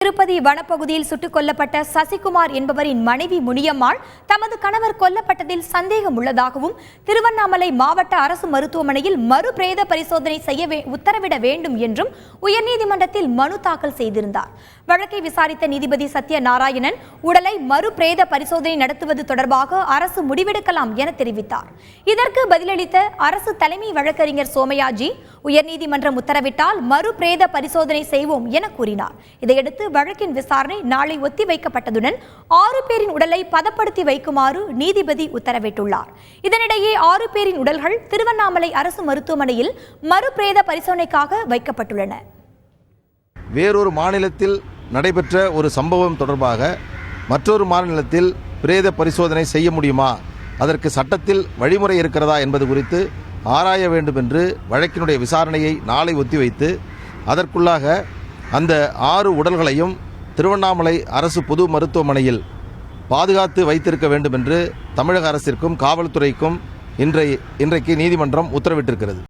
திருப்பதி வனப்பகுதியில் சுட்டுக் கொல்லப்பட்ட சசிகுமார் என்பவரின் மனைவி முனியம்மாள் தமது கணவர் கொல்லப்பட்டதில் சந்தேகம் உள்ளதாகவும் திருவண்ணாமலை மாவட்ட அரசு மருத்துவமனையில் மறு பிரேத பரிசோதனை செய்ய உத்தரவிட வேண்டும் என்றும் உயர்நீதிமன்றத்தில் மனு தாக்கல் செய்திருந்தார். வழக்கை விசாரித்த நீதிபதி சத்யநாராயணன் உடலை மறு பிரேத பரிசோதனை நடத்துவது தொடர்பாக அரசு முடிவெடுக்கலாம் என தெரிவித்தார். இதற்கு பதிலளித்த அரசு தலைமை வழக்கறிஞர் சோமயாஜி, உயர்நீதிமன்றம் உத்தரவிட்டால் மறு பிரேத பரிசோதனை செய்வோம் என கூறினார். இதையடுத்து வழக்கின் விசாரணை நாளை ஒத்திவைக்கப்பட்டதுடன் 6 பேரின் உடலை பதப்படுத்தி வைக்குமாறு நீதிபதி உத்தரவிட்டுள்ளார். இதனிடையே 6 பேரின் உடல்கள் திருவண்ணாமலை அரசு மருத்துவமனையில் மறு பிரேத பரிசோதனைக்காக வைக்கப்பட்டுள்ளன. வேறொரு மாநிலத்தில் நடைபெற்ற ஒரு சம்பவம் தொடர்பாக மற்றொரு மாநிலத்தில் பிரேத பரிசோதனை செய்ய முடியுமா, அதற்கு சட்டத்தில் வழிமுறை இருக்கிறதா என்பது குறித்து ஆராய வேண்டும் என்று வழக்கினுடைய விசாரணையை நாளை ஒத்திவைத்து அதற்குள்ளாக அந்த 6 உடல்களையும் திருவண்ணாமலை அரசு பொது மருத்துவமனையில் பாதுகாத்து வைத்திருக்க வேண்டும் என்று தமிழக அரசிற்கும் காவல்துறைக்கும் இன்றைக்கு நீதிமன்றம் உத்தரவிட்டிருக்கிறது.